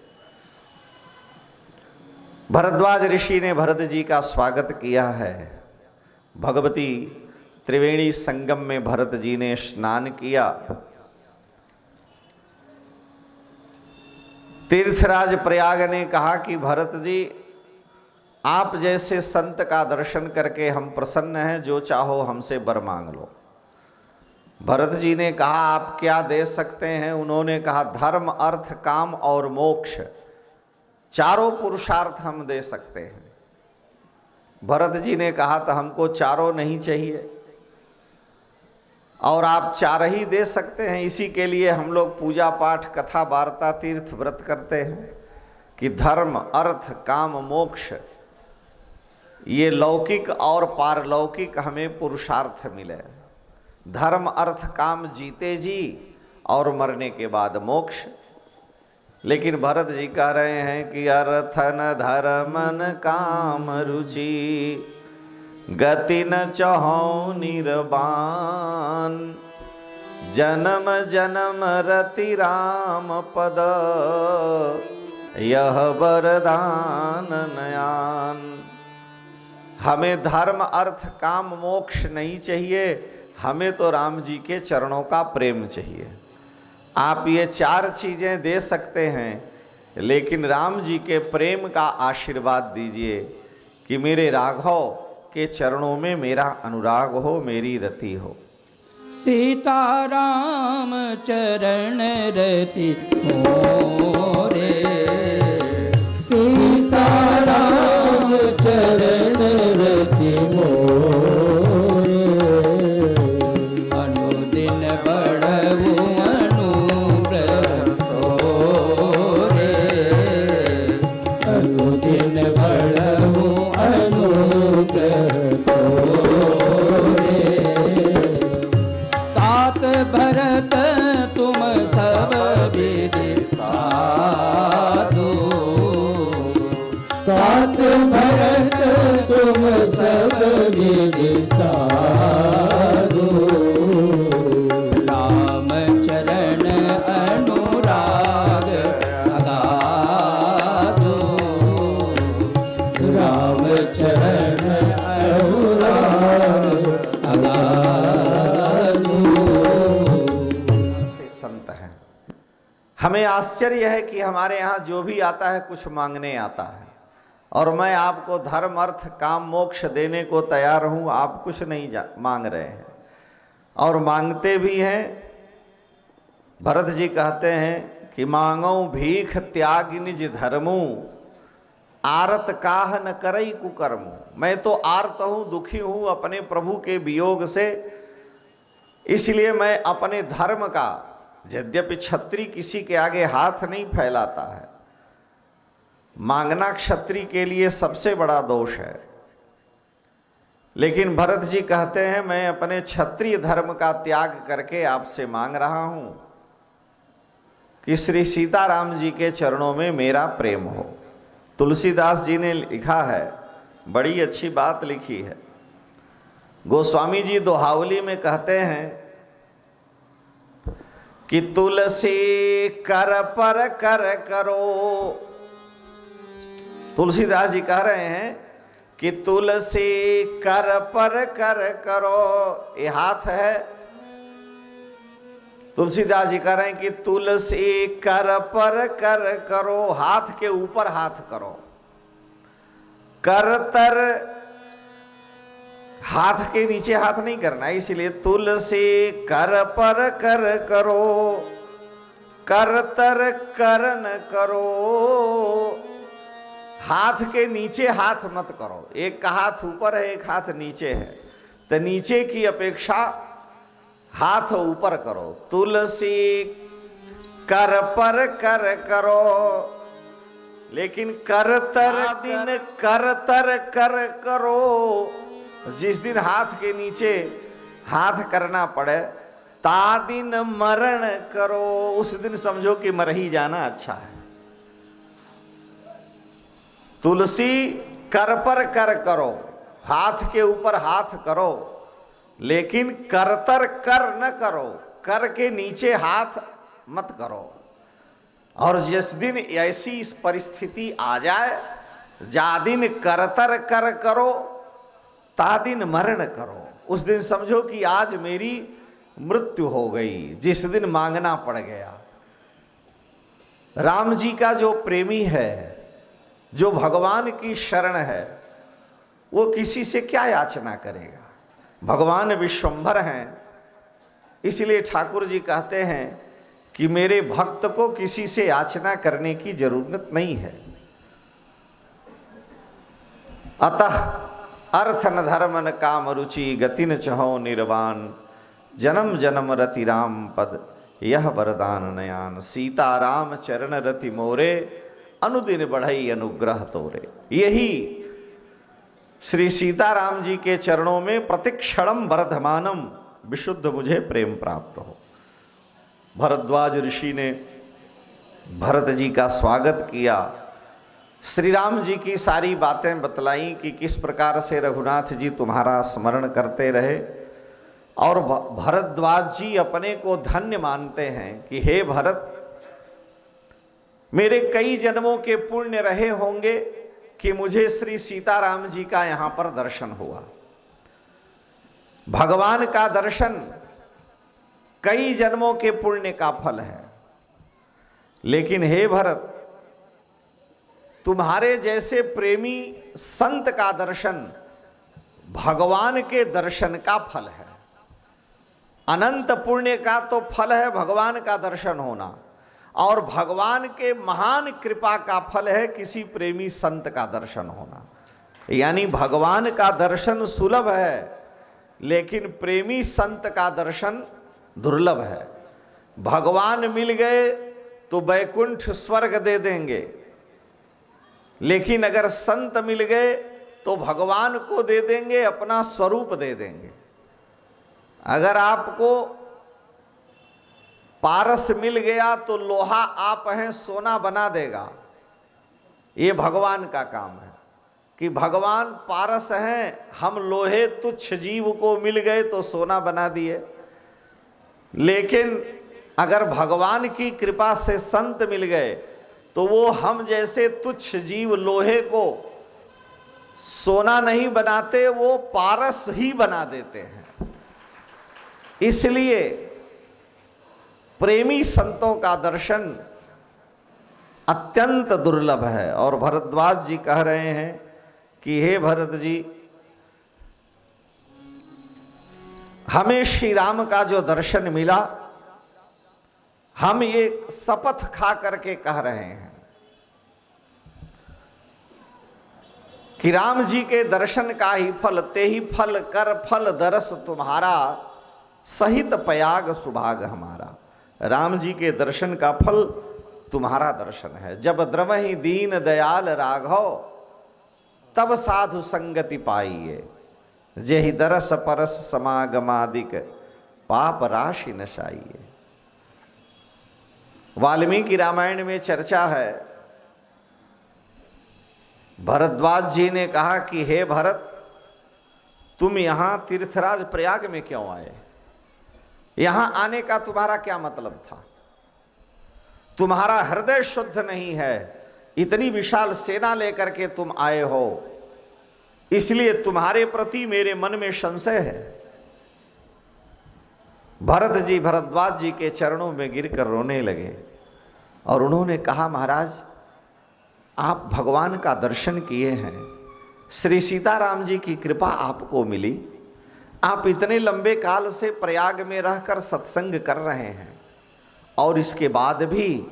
भरद्वाज ऋषि ने भरत जी का स्वागत किया है। भगवती त्रिवेणी संगम में भरत जी ने स्नान किया। तीर्थराज प्रयाग ने कहा कि भरत जी, आप जैसे संत का दर्शन करके हम प्रसन्न हैं, जो चाहो हमसे वर मांग लो। भरत जी ने कहा, आप क्या दे सकते हैं? उन्होंने कहा, धर्म अर्थ काम और मोक्ष, चारों पुरुषार्थ हम दे सकते हैं। भरत जी ने कहा, तो हमको चारों नहीं चाहिए और आप चार ही दे सकते हैं। इसी के लिए हम लोग पूजा पाठ कथा वार्ता तीर्थ व्रत करते हैं कि धर्म अर्थ काम मोक्ष, ये लौकिक और पारलौकिक हमें पुरुषार्थ मिले। धर्म अर्थ काम जीते जी और मरने के बाद मोक्ष। लेकिन भरत जी कह रहे हैं कि अर्थन धर्मन काम रुचि, गति न चहौ निर्वाण। जन्म जन्म रति राम पद, यह वरदान नयान। हमें धर्म अर्थ काम मोक्ष नहीं चाहिए, हमें तो राम जी के चरणों का प्रेम चाहिए। आप ये चार चीजें दे सकते हैं, लेकिन राम जी के प्रेम का आशीर्वाद दीजिए कि मेरे राघव के चरणों में मेरा अनुराग हो, मेरी रति हो। सीताराम चरण रति मोरे, सीताराम चरण रति मोरे। प्रभु अनुग्रह तोरे। तात भरत तुम सब विधि साधु, तात भरत तुम सब विधि साधु। राम चरण अनुराग अगाधो, राम चरण अनुराग अगाधो। से संत हैं। हमें आश्चर्य है कि हमारे यहाँ जो भी आता है कुछ मांगने आता है, और मैं आपको धर्म अर्थ काम मोक्ष देने को तैयार हूं, आप कुछ नहीं मांग रहे हैं और मांगते भी हैं। भरत जी कहते हैं कि मांगो भीख त्याग निज धर्मू, आरत काह न करई कुकर्मू। मैं तो आर्त हूं, दुखी हूं अपने प्रभु के वियोग से, इसलिए मैं अपने धर्म का, यद्यपि क्षत्रिय किसी के आगे हाथ नहीं फैलाता है, मांगना क्षत्रिय के लिए सबसे बड़ा दोष है, लेकिन भरत जी कहते हैं मैं अपने क्षत्रिय धर्म का त्याग करके आपसे मांग रहा हूं कि श्री सीताराम जी के चरणों में मेरा प्रेम हो। तुलसीदास जी ने लिखा है, बड़ी अच्छी बात लिखी है। गोस्वामी जी दोहावली में कहते हैं कि तुलसी कर पर कर करो। तुलसीदास जी कह रहे हैं कि तुलसी कर पर कर करो, ये हाथ है। तुलसीदास जी कह रहे हैं कि तुलसी कर पर कर करो, हाथ के ऊपर हाथ करो। कर तर, हाथ के नीचे हाथ नहीं करना, इसलिए तुलसी कर पर कर करो, कर तर कर न करो। हाथ के नीचे हाथ मत करो। एक का हाथ ऊपर है, एक हाथ नीचे है, तो नीचे की अपेक्षा हाथ ऊपर करो। तुलसी कर पर कर करो, लेकिन करतर दिन करतर कर करो। जिस दिन हाथ के नीचे हाथ करना पड़े, ता दिन मरण करो, उस दिन समझो कि मर ही जाना अच्छा है। तुलसी कर पर कर करो, हाथ के ऊपर हाथ करो, लेकिन करतर कर न करो, कर के नीचे हाथ मत करो। और जिस दिन ऐसी इस परिस्थिति आ जाए, जा दिन करतर कर करो ता दिन मरण करो, उस दिन समझो कि आज मेरी मृत्यु हो गई, जिस दिन मांगना पड़ गया। राम जी का जो प्रेमी है, जो भगवान की शरण है, वो किसी से क्या याचना करेगा। भगवान विश्वंभर हैं, इसलिए ठाकुर जी कहते हैं कि मेरे भक्त को किसी से याचना करने की जरूरत नहीं है। अतः अर्थ न धर्म न काम रुचि, गति न चहो निर्वाण, जन्म जन्म रति राम पद, यह वरदान नयान। सीताराम चरण रति मोरे, अनुदिन बढ़ई अनुग्रह तोरे। यही श्री सीताराम जी के चरणों में प्रतिक्षणम वर्धमानम विशुद्ध मुझे प्रेम प्राप्त हो। भरद्वाज ऋषि ने भरत जी का स्वागत किया, श्री राम जी की सारी बातें बतलाई कि किस प्रकार से रघुनाथ जी तुम्हारा स्मरण करते रहे। और भरद्वाज जी अपने को धन्य मानते हैं कि हे भरत, मेरे कई जन्मों के पुण्य रहे होंगे कि मुझे श्री सीताराम जी का यहां पर दर्शन हुआ। भगवान का दर्शन कई जन्मों के पुण्य का फल है, लेकिन हे भरत, तुम्हारे जैसे प्रेमी संत का दर्शन भगवान के दर्शन का फल है। अनंत पुण्य का तो फल है भगवान का दर्शन होना, और भगवान के महान कृपा का फल है किसी प्रेमी संत का दर्शन होना। यानी भगवान का दर्शन सुलभ है, लेकिन प्रेमी संत का दर्शन दुर्लभ है। भगवान मिल गए तो वैकुंठ स्वर्ग दे देंगे, लेकिन अगर संत मिल गए तो भगवान को दे देंगे, अपना स्वरूप दे देंगे। अगर आपको पारस मिल गया तो लोहा आप हैं, सोना बना देगा। ये भगवान का काम है कि भगवान पारस हैं, हम लोहे तुच्छ जीव को मिल गए तो सोना बना दिए। लेकिन अगर भगवान की कृपा से संत मिल गए तो वो हम जैसे तुच्छ जीव लोहे को सोना नहीं बनाते, वो पारस ही बना देते हैं। इसलिए प्रेमी संतों का दर्शन अत्यंत दुर्लभ है। और भरद्वाज जी कह रहे हैं कि हे भरत जी, हमें श्री राम का जो दर्शन मिला, हम ये शपथ खा करके कह रहे हैं कि राम जी के दर्शन का ही फल, ते ही फल कर फल दरस तुम्हारा, सहित पयाग सुभाग हमारा। राम जी के दर्शन का फल तुम्हारा दर्शन है। जब द्रवहि दीन दयाल राघव, तब साधु संगति पाइए, जेहि दरस परस समागमादिक, पाप राशि नशाइए। वाल्मीकि रामायण में चर्चा है, भरद्वाज जी ने कहा कि हे भरत, तुम यहां तीर्थराज प्रयाग में क्यों आए? यहां आने का तुम्हारा क्या मतलब था? तुम्हारा हृदय शुद्ध नहीं है, इतनी विशाल सेना लेकर के तुम आए हो, इसलिए तुम्हारे प्रति मेरे मन में संशय है। भरत जी भरद्वाज जी के चरणों में गिरकर रोने लगे और उन्होंने कहा, महाराज आप भगवान का दर्शन किए हैं, श्री सीताराम जी की कृपा आपको मिली, आप इतने लंबे काल से प्रयाग में रहकर सत्संग कर रहे हैं और इसके बाद भी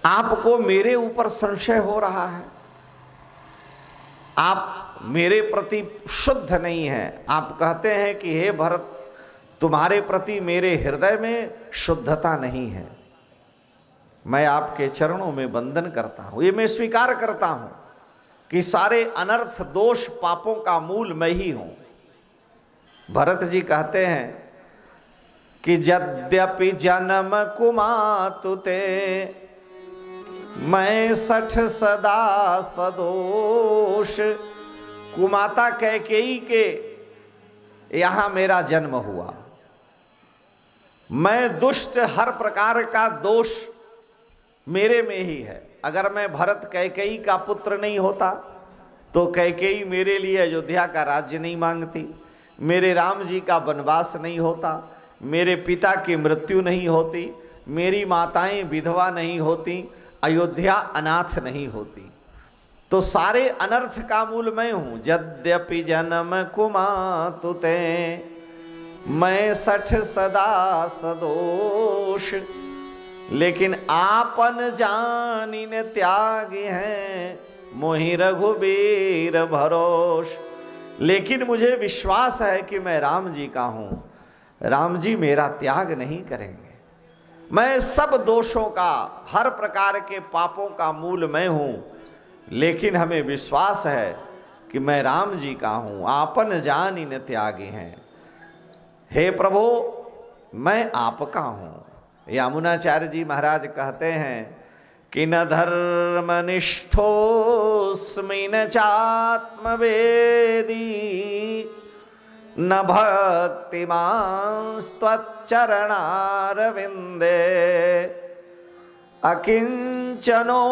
आपको मेरे ऊपर संशय हो रहा है, आप मेरे प्रति शुद्ध नहीं हैं। आप कहते हैं कि हे भरत, तुम्हारे प्रति मेरे हृदय में शुद्धता नहीं है। मैं आपके चरणों में वंदन करता हूं, ये मैं स्वीकार करता हूं कि सारे अनर्थ दोष पापों का मूल मैं ही हूं। भरत जी कहते हैं कि यद्यपि जन्म कुमातुते, मैं सठ सदा सदोष। कुमाता कैकेयी के यहां मेरा जन्म हुआ, मैं दुष्ट, हर प्रकार का दोष मेरे में ही है। अगर मैं भरत कैकेयी का पुत्र नहीं होता तो कैकेयी मेरे लिए अयोध्या का राज्य नहीं मांगती, मेरे राम जी का वनवास नहीं होता, मेरे पिता की मृत्यु नहीं होती, मेरी माताएं विधवा नहीं होती, अयोध्या अनाथ नहीं होती। तो सारे अनर्थ का मूल मैं हूं। यद्यपि जन्म कुमातुते, मैं सठ सदा सदोष। लेकिन आपन जानिन त्यागी हैं, मोहि रघुबीर भरोष। लेकिन मुझे विश्वास है कि मैं राम जी का हूं, राम जी मेरा त्याग नहीं करेंगे। मैं सब दोषों का, हर प्रकार के पापों का मूल मैं हूं, लेकिन हमें विश्वास है कि मैं राम जी का हूं। आपन जानि न त्यागी हैं। हे प्रभु, मैं आपका हूं। यामुनाचार्य जी महाराज कहते हैं कि न धर्मनिष्ठोस्मि न चात्मवेदी, न भक्तिमांस्त्वच्चरणारविन्दे, अकिंचनो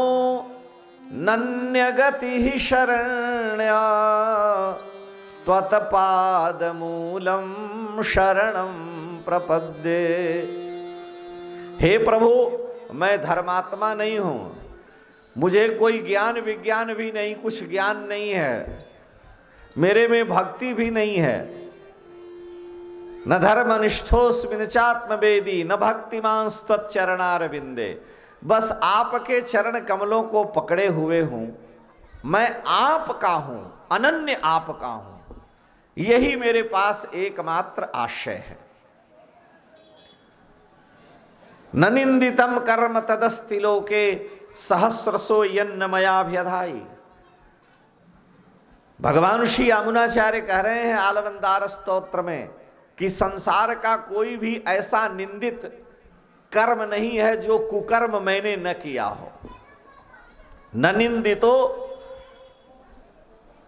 नन्यगतिः शरण्या, त्वत्पादमूलं शरणं प्रपद्ये। हे प्रभु, मैं धर्मात्मा नहीं हूं, मुझे कोई ज्ञान विज्ञान भी नहीं, कुछ ज्ञान नहीं है, मेरे में भक्ति भी नहीं है। न धर्मनिष्ठोस्मि न चात्मवेदी, न भक्तिमांस्त्वच्चरणारविन्दे। बस आपके चरण कमलों को पकड़े हुए हूं, मैं आपका हूं, अनन्य आपका हूं। यही मेरे पास एकमात्र आशय है। न निंदितम कर्म तदस्ति लोके, सहस्रसो यन्नमयाभ्यधाई। भगवान श्री यमुनाचार्य कह रहे हैं आलवंदार स्तोत्र में कि संसार का कोई भी ऐसा निंदित कर्म नहीं है जो कुकर्म मैंने न किया हो। न निंदितो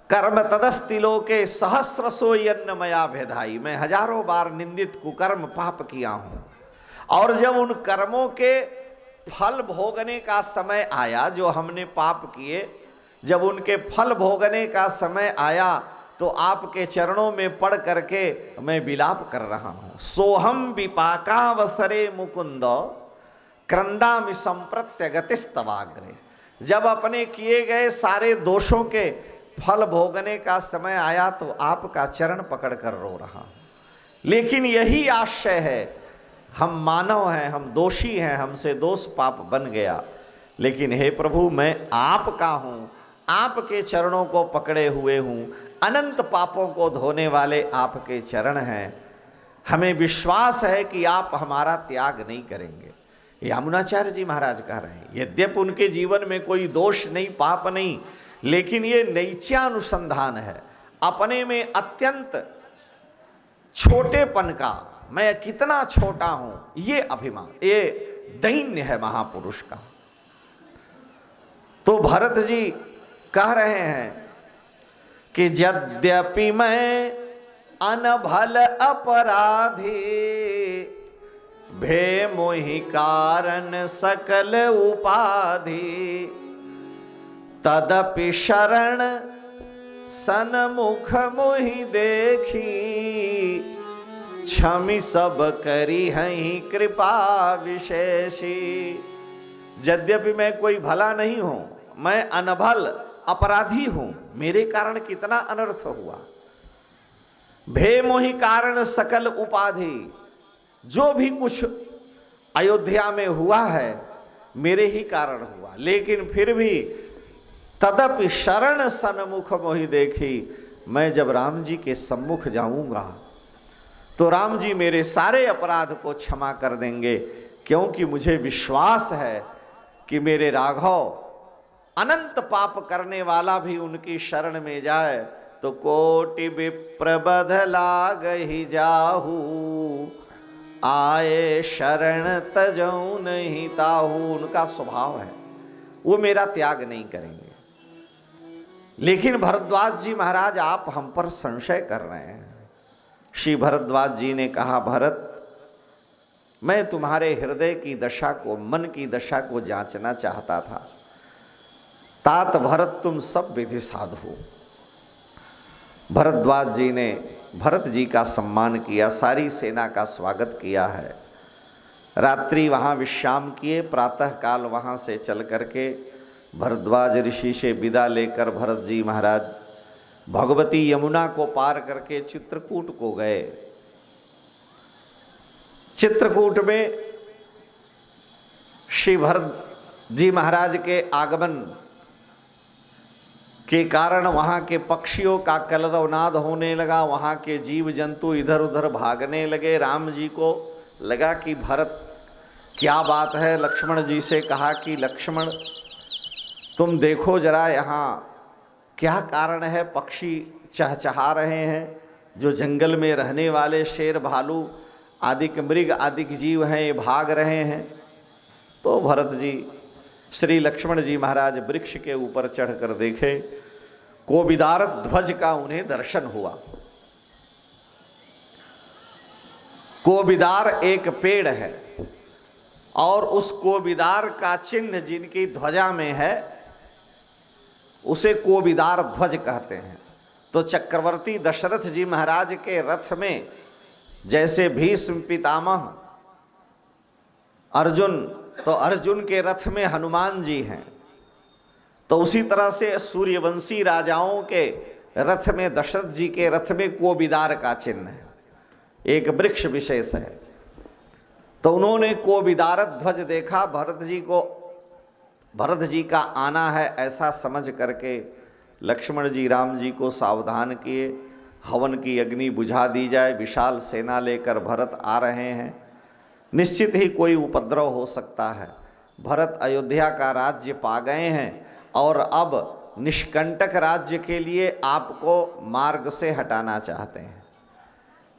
कर्म तदस्ति लोके सहस्रसो यन्नमया भेदाई। मैं हजारों बार निंदित कुकर्म पाप किया हूं, और जब उन कर्मों के फल भोगने का समय आया, जो हमने पाप किए, जब उनके फल भोगने का समय आया तो आपके चरणों में पड़ करके मैं विलाप कर रहा हूं। सोहम विपाकावसरे मुकुंद क्रंदामि संप्रत्य गतिस्तवाग्रे। जब अपने किए गए सारे दोषों के फल भोगने का समय आया तो आपका चरण पकड़कर रो रहा हूं। लेकिन यही आशय है, हम मानव हैं, हम दोषी हैं, हमसे दोष पाप बन गया, लेकिन हे प्रभु मैं आपका हूं, आपके चरणों को पकड़े हुए हूं, अनंत पापों को धोने वाले आपके चरण हैं। हमें विश्वास है कि आप हमारा त्याग नहीं करेंगे। यमुनाचार्य जी महाराज कह रहे हैं, यद्यपि उनके जीवन में कोई दोष नहीं, पाप नहीं, लेकिन ये नैत्यानुसंधान है, अपने में अत्यंत छोटेपन का, मैं कितना छोटा हूं, ये अभिमान, ये दैन्य है महापुरुष का। तो भरत जी कह रहे हैं कि यद्यपि मैं अनभल अपराधी, भे मोहि कारण सकल उपाधि, तदपि शरण सन्मुख मोहि देखी, क्षमि सब करी हई कृपा विशेषी। यद्यपि मैं कोई भला नहीं हूं, मैं अनभल अपराधी हूं, मेरे कारण कितना अनर्थ हुआ। भे मोहि कारण सकल उपाधि, जो भी कुछ अयोध्या में हुआ है मेरे ही कारण हुआ, लेकिन फिर भी तदपि शरण सन्मुख मोहि देखी, मैं जब राम जी के सम्मुख जाऊंगा तो राम जी मेरे सारे अपराध को क्षमा कर देंगे, क्योंकि मुझे विश्वास है कि मेरे राघव अनंत पाप करने वाला भी उनकी शरण में जाए तो कोटि विप्रबध लाग ही जाहू, आए शरण तजऊ नहीं ताहू। उनका स्वभाव है, वो मेरा त्याग नहीं करेंगे। लेकिन भरद्वाज जी महाराज आप हम पर संशय कर रहे हैं। श्री भरद्वाज जी ने कहा, भरत मैं तुम्हारे हृदय की दशा को, मन की दशा को जांचना चाहता था। तात भरत तुम सब विधि साधु। भरद्वाज जी ने भरत जी का सम्मान किया, सारी सेना का स्वागत किया है। रात्रि वहाँ विश्राम किए, प्रातः काल वहाँ से चल करके भरद्वाज ऋषि से विदा लेकर भरत जी महाराज भगवती यमुना को पार करके चित्रकूट को गए। चित्रकूट में श्री भरत जी महाराज के आगमन के कारण वहाँ के पक्षियों का कलरवनाद होने लगा, वहाँ के जीव जंतु इधर उधर भागने लगे। राम जी को लगा कि भरत क्या बात है। लक्ष्मण जी से कहा कि लक्ष्मण तुम देखो जरा यहाँ क्या कारण है, पक्षी चहचहा रहे हैं, जो जंगल में रहने वाले शेर भालू आदि मृग आदि जीव हैं ये भाग रहे हैं। तो भरत जी श्री लक्ष्मण जी महाराज वृक्ष के ऊपर चढ़कर देखे, कोविदार ध्वज का उन्हें दर्शन हुआ। कोविदार एक पेड़ है और उस कोविदार का चिन्ह जिनकी ध्वजा में है उसे कोविदार ध्वज कहते हैं। तो चक्रवर्ती दशरथ जी महाराज के रथ में जैसे भीष्म पितामह अर्जुन, तो अर्जुन के रथ में हनुमान जी हैं, तो उसी तरह से सूर्यवंशी राजाओं के रथ में, दशरथ जी के रथ में कोविदार का चिन्ह है, एक वृक्ष विशेष है। तो उन्होंने कोविदार ध्वज देखा। भरत जी को, भरत जी का आना है ऐसा समझ करके लक्ष्मण जी राम जी को सावधान किए, हवन की अग्नि बुझा दी जाए। विशाल सेना लेकर भरत आ रहे हैं, निश्चित ही कोई उपद्रव हो सकता है। भरत अयोध्या का राज्य पा गए हैं और अब निष्कंटक राज्य के लिए आपको मार्ग से हटाना चाहते हैं।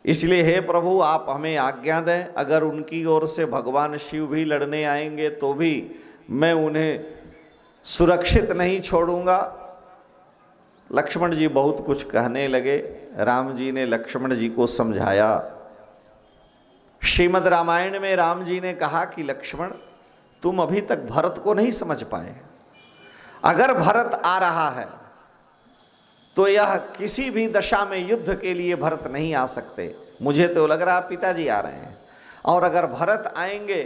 इसलिए हे प्रभु आप हमें आज्ञा दें, अगर उनकी ओर से भगवान शिव भी लड़ने आएंगे तो भी मैं उन्हें सुरक्षित नहीं छोड़ूंगा। लक्ष्मण जी बहुत कुछ कहने लगे। राम जी ने लक्ष्मण जी को समझाया। श्रीमद् रामायण में राम जी ने कहा कि लक्ष्मण तुम अभी तक भरत को नहीं समझ पाए। अगर भरत आ रहा है तो यह किसी भी दशा में युद्ध के लिए भरत नहीं आ सकते। मुझे तो लग रहा पिताजी आ रहे हैं, और अगर भरत आएंगे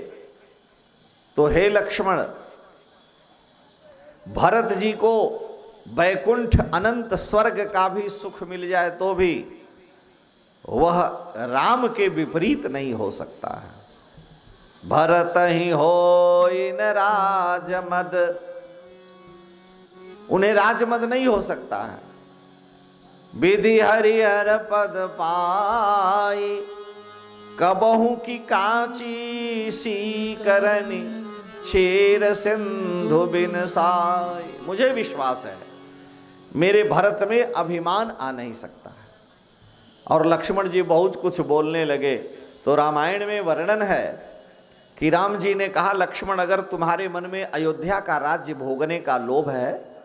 तो हे लक्ष्मण, भरत जी को वैकुंठ अनंत स्वर्ग का भी सुख मिल जाए तो भी वह राम के विपरीत नहीं हो सकता है। भरत ही होई न राजमद, उन्हें राजमद नहीं हो सकता है। विधि हरिहर पद पाई, कबहू की कांची सी करनी, छेर सिंधु बिन साई। मुझे विश्वास है मेरे भरत में अभिमान आ नहीं सकता है। और लक्ष्मण जी बहुत कुछ बोलने लगे। तो रामायण में वर्णन है कि राम जी ने कहा, लक्ष्मण अगर तुम्हारे मन में अयोध्या का राज्य भोगने का लोभ है,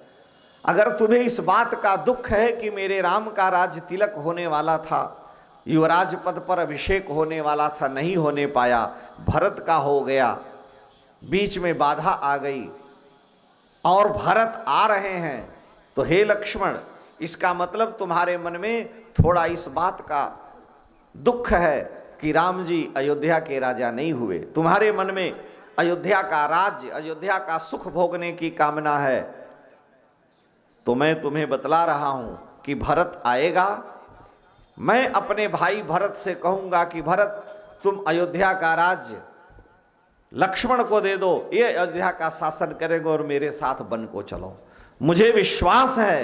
अगर तुम्हें इस बात का दुख है कि मेरे राम का राज्य तिलक होने वाला था, युवराज पद पर अभिषेक होने वाला था, नहीं होने पाया, भरत का हो गया, बीच में बाधा आ गई और भरत आ रहे हैं, तो हे लक्ष्मण इसका मतलब तुम्हारे मन में थोड़ा इस बात का दुख है कि राम जी अयोध्या के राजा नहीं हुए। तुम्हारे मन में अयोध्या का राज्य, अयोध्या का सुख भोगने की कामना है। तो मैं तुम्हें बतला रहा हूं कि भरत आएगा। मैं अपने भाई भरत से कहूंगा कि भरत तुम अयोध्या का राज्य लक्ष्मण को दे दो, ये अयोध्या का शासन करेगा और मेरे साथ वन को चलो। मुझे विश्वास है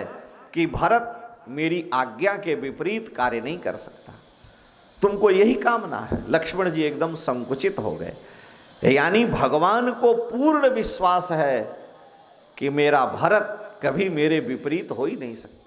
कि भरत मेरी आज्ञा के विपरीत कार्य नहीं कर सकता। तुमको यही कामना है। लक्ष्मण जी एकदम संकुचित हो गए। यानी भगवान को पूर्ण विश्वास है कि मेरा भरत कभी मेरे विपरीत हो ही नहीं सकता।